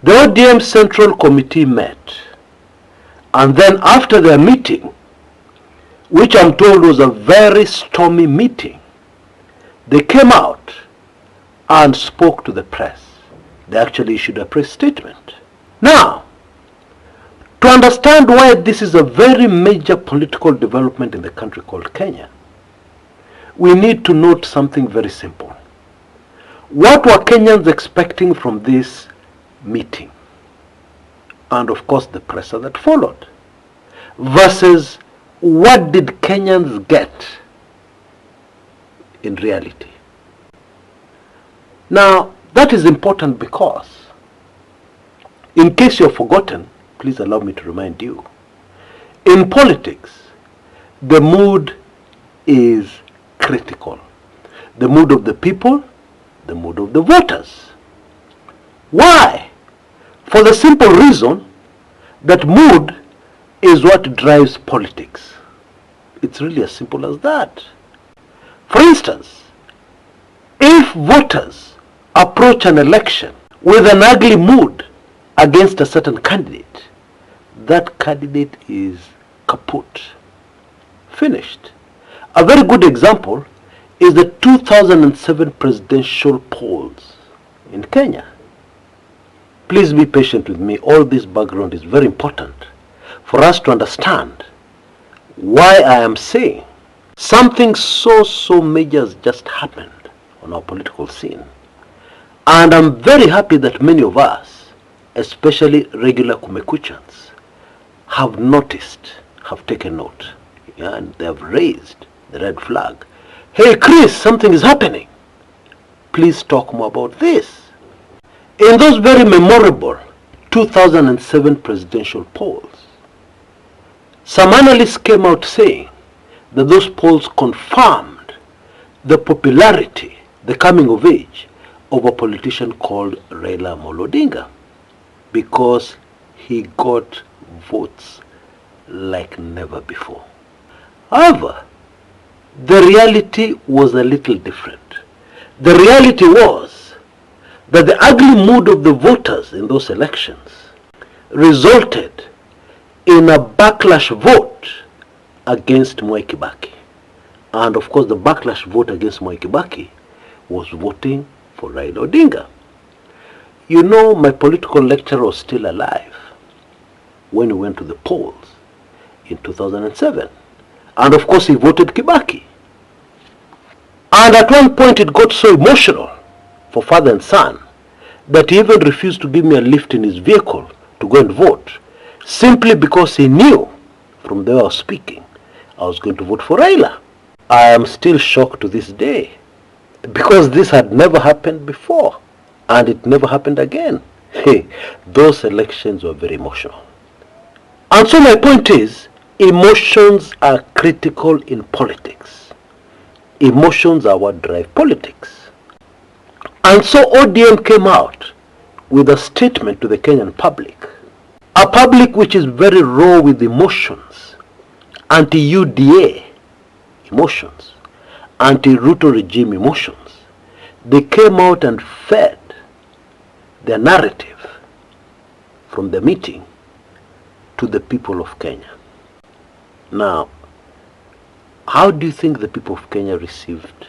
The ODM Central Committee met, and then after their meeting, which I'm told was a very stormy meeting, they came out and spoke to the press. They actually issued a press statement. Now, to understand why this is a very major political development in the country called Kenya, we need to note something very simple. What were Kenyans expecting from this meeting? And of course the pressure that followed. Versus what did Kenyans get in reality? Now, that is important because, in case you've forgotten, please allow me to remind you, in politics, the mood is critical. The mood of the people, the mood of the voters. Why? For the simple reason that mood is what drives politics. It's really as simple as that. For instance, if voters approach an election with an ugly mood against a certain candidate, that candidate is kaput, finished. A very good example is the 2007 presidential polls in Kenya. Please be patient with me. All this background is very important for us to understand why I am saying something so major has just happened on our political scene. And I'm very happy that many of us, especially regular Kumekuchans, have noticed, have taken note, and they have raised the red flag. Hey Chris, something is happening. Please talk more about this. In those very memorable 2007 presidential polls, some analysts came out saying that those polls confirmed the popularity, the coming of age of a politician called Raila Odinga, because he got votes like never before. However, the reality was a little different. The reality was that the ugly mood of the voters in those elections resulted in a backlash vote against Mwai Kibaki. And of course the backlash vote against Mwai Kibaki was voting for Raila Odinga. You know, my political lecturer was still alive when he went to the polls in 2007. And of course he voted Kibaki. And at one point it got so emotional for father and son that he even refused to give me a lift in his vehicle to go and vote, simply because he knew from the way I was speaking I was going to vote for Raila. I am still shocked to this day, because this had never happened before, and it never happened again. Hey, those elections were very emotional. And so my point is, emotions are critical in politics. Emotions are what drive politics. And so ODM came out with a statement to the Kenyan public, a public which is very raw with emotions, anti-UDA emotions, anti-Ruto regime emotions. They came out and fed their narrative from the meeting to the people of Kenya. Now, how do you think the people of Kenya received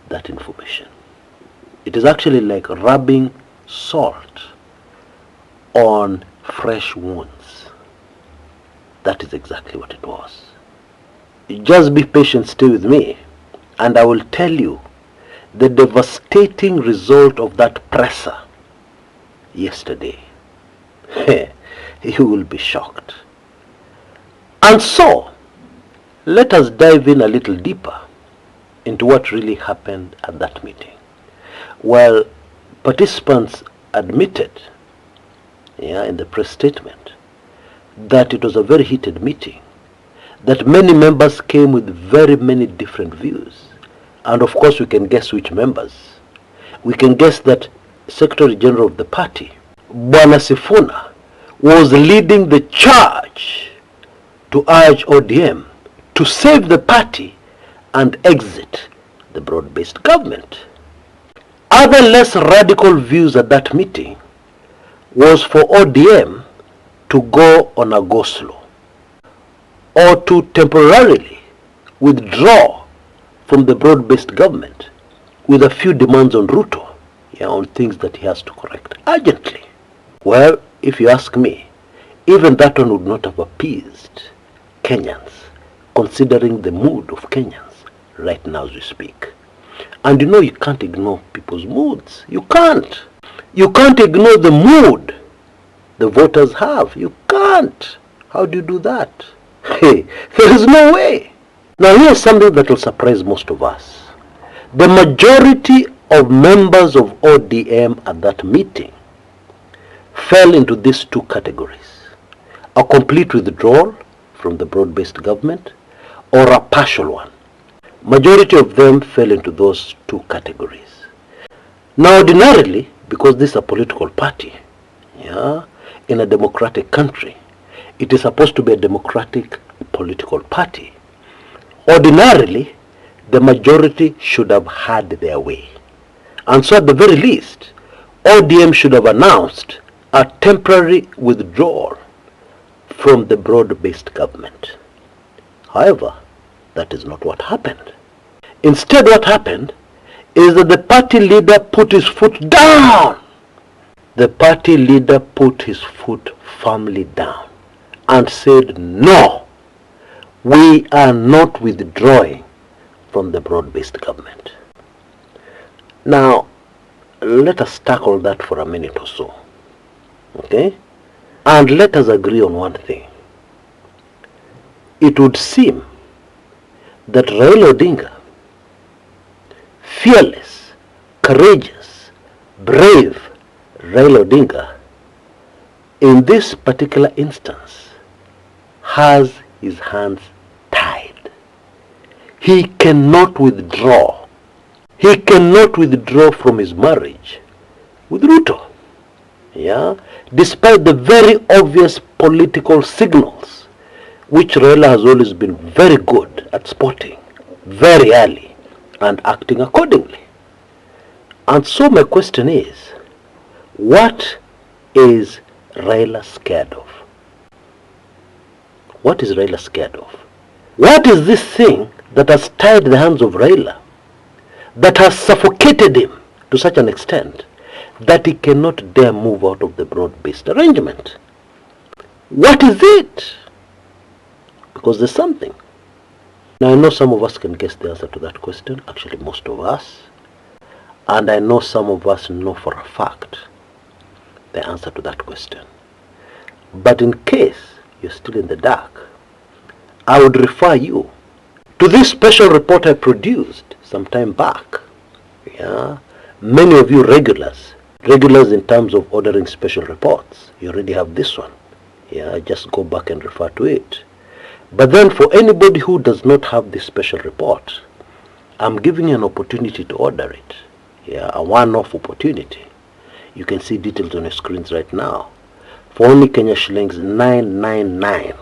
that information? It is actually like rubbing salt on fresh wounds. That is exactly what it was. Just be patient, stay with me, and I will tell you the devastating result of that presser yesterday. You will be shocked. And so, let us dive in a little deeper into what really happened at that meeting. Well, participants admitted in the press statement that it was a very heated meeting, that many members came with very many different views. And of course we can guess which members. We can guess that Secretary General of the party, Bwana Sifuna, was leading the charge to urge ODM to save the party and exit the broad-based government. Other less radical views at that meeting was for ODM to go on a go-slow, or to temporarily withdraw from the broad-based government with a few demands on Ruto, on things that he has to correct urgently. Well, if you ask me, even that one would not have appeased Kenyans, considering the mood of Kenyans right now as we speak. And you can't ignore people's moods. You can't. You can't ignore the mood the voters have. You can't. How do you do that? Hey, there is no way. Now here's something that will surprise most of us. The majority of members of ODM at that meeting fell into these two categories: a complete withdrawal from the broad-based government, or a partial one. Majority of them fell into those two categories. Now ordinarily, because this is a political party, in a democratic country, it is supposed to be a democratic political party. Ordinarily, the majority should have had their way. And so at the very least, ODM should have announced a temporary withdrawal from the broad-based government. However, that is not what happened. Instead, what happened is that the party leader put his foot down. The party leader put his foot firmly down and said, no, we are not withdrawing from the broad-based government. Now, let us tackle that for a minute or so. Okay? And let us agree on one thing. It would seem that Raila Odinga, fearless, courageous, brave Raila Odinga, in this particular instance, has his hands tied. He cannot withdraw. He cannot withdraw from his marriage with Ruto. Despite the very obvious political signals, which Raila has always been very good at spotting, very early, and acting accordingly. And so my question is, what is Raila scared of? What is Raila scared of? What is this thing that has tied the hands of Raila, that has suffocated him to such an extent that he cannot dare move out of the broad-based arrangement? What is it? Because there's something. Now I know some of us can guess the answer to that question, actually most of us. And I know some of us know for a fact the answer to that question. But in case you're still in the dark, I would refer you to this special report I produced some time back. Many of you regulars in terms of ordering special reports, you already have this one. Just go back and refer to it. But then for anybody who does not have this special report, I'm giving you an opportunity to order it. A one-off opportunity. You can see details on your screens right now. For only Kenya shillings 999.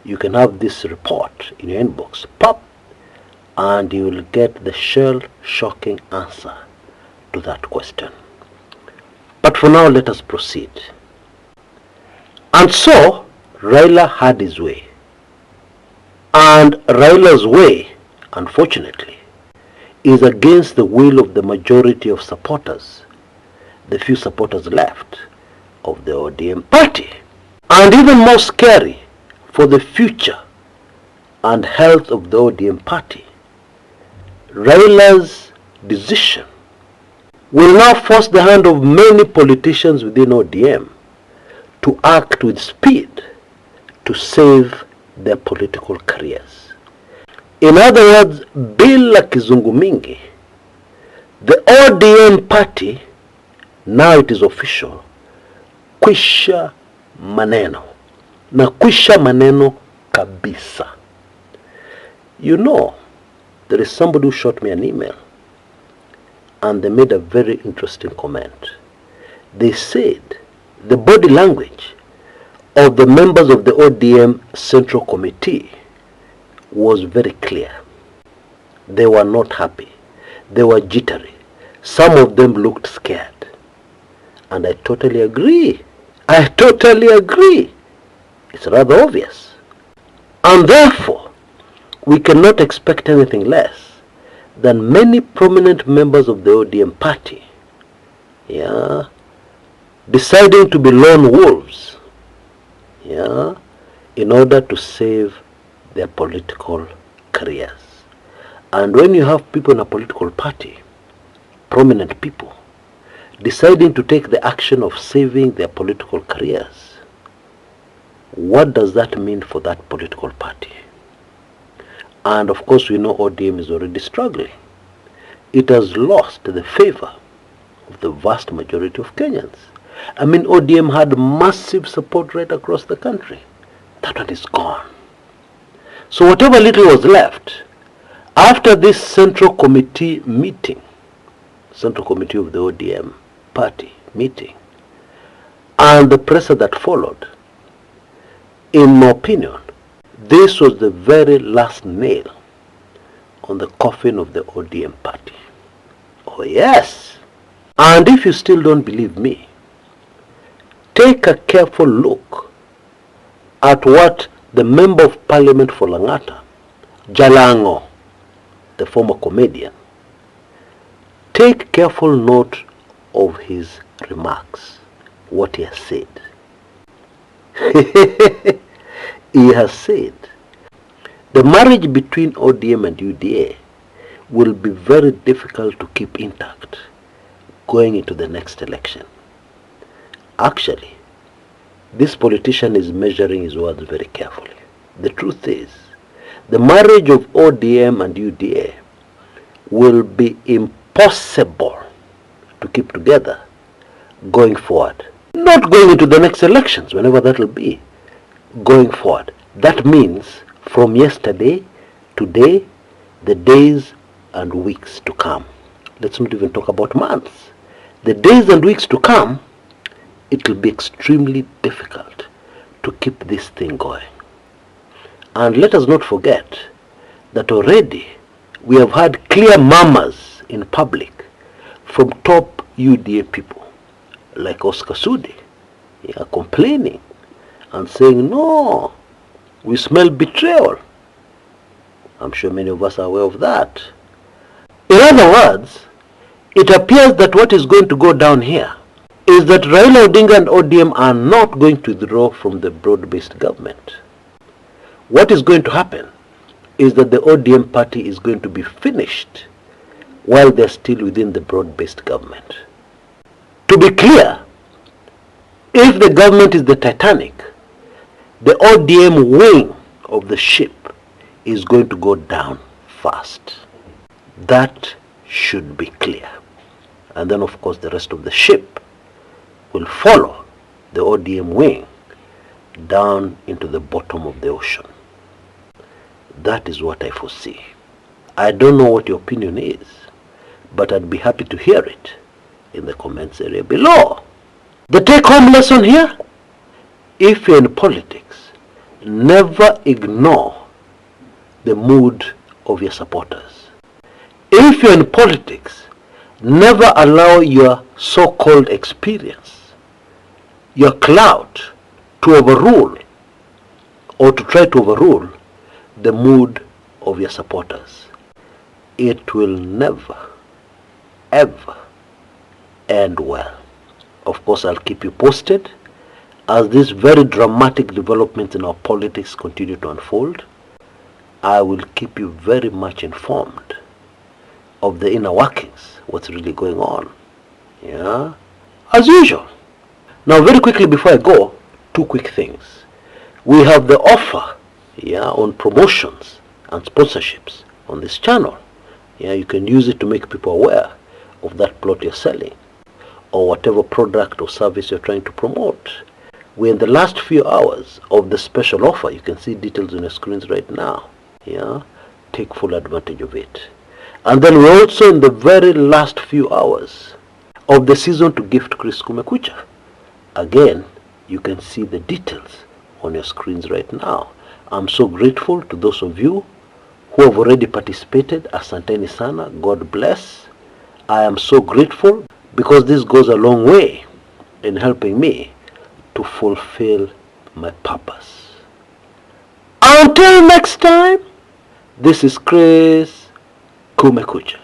You can have this report in your inbox. Pop! And you will get the shell-shocking answer to that question. But for now, let us proceed. And so, Raila had his way. And Raila's way, unfortunately, is against the will of the majority of supporters, the few supporters left of the ODM party. And even more scary for the future and health of the ODM party, Raila's decision will now force the hand of many politicians within ODM to act with speed to save their political careers. In other words, bila kizungu mingi, the ODM party, now it is official, kwisha maneno. Na kwisha maneno kabisa. There is somebody who shot me an email and they made a very interesting comment. They said the body language of the members of the ODM Central Committee was very clear. They were not happy. They were jittery. Some of them looked scared. And I totally agree. I totally agree. It's rather obvious. And therefore, we cannot expect anything less than many prominent members of the ODM party, deciding to be lone wolves, in order to save their political careers. And when you have people in a political party, prominent people, deciding to take the action of saving their political careers, what does that mean for that political party? And of course we know ODM is already struggling. It has lost the favor of the vast majority of Kenyans. I mean, ODM had massive support right across the country. That one is gone. So whatever little was left, after this Central Committee meeting, Central Committee of the ODM party meeting, and the presser that followed, in my opinion, this was the very last nail on the coffin of the ODM party. Oh yes! And if you still don't believe me, take a careful look at what the Member of Parliament for Langata, Jalango, the former comedian, take careful note of his remarks, what he has said. He has said the marriage between ODM and UDA will be very difficult to keep intact going into the next election. Actually, this politician is measuring his words very carefully. The truth is, the marriage of ODM and UDA will be impossible to keep together going forward. Not going into the next elections, whenever that will be. Going forward. That means from yesterday, today, the days and weeks to come. Let's not even talk about months. The days and weeks to come, it will be extremely difficult to keep this thing going. And let us not forget that already we have had clear murmurs in public from top UDA people like Oscar Sudi, complaining and saying, no, we smell betrayal. I'm sure many of us are aware of that. In other words, it appears that what is going to go down here is that Raila Odinga and ODM are not going to withdraw from the broad-based government. What is going to happen is that the ODM party is going to be finished while they're still within the broad-based government. To be clear, if the government is the Titanic, the ODM wing of the ship is going to go down fast. That should be clear. And then of course the rest of the ship will follow the ODM wing down into the bottom of the ocean. That is what I foresee. I don't know what your opinion is, but I'd be happy to hear it in the comments area below. The take-home lesson here: if you're in politics, never ignore the mood of your supporters. If you're in politics, never allow your so-called experience, your clout, to overrule or to try to overrule the mood of your supporters. It will never, ever end well. Of course, I'll keep you posted as these very dramatic developments in our politics continue to unfold. I will keep you very much informed of the inner workings, what's really going on. As usual. Now, very quickly before I go, two quick things. We have the offer, on promotions and sponsorships on this channel. You can use it to make people aware of that plot you're selling or whatever product or service you're trying to promote. We're in the last few hours of the special offer. You can see details on your screens right now. Take full advantage of it. And then we're also in the very last few hours of the season to gift Chris Kumekucha. Again, you can see the details on your screens right now. I'm so grateful to those of you who have already participated. Asanteni sana. God bless. I am so grateful because this goes a long way in helping me to fulfill my purpose. Until next time, this is Chris Kumekucha.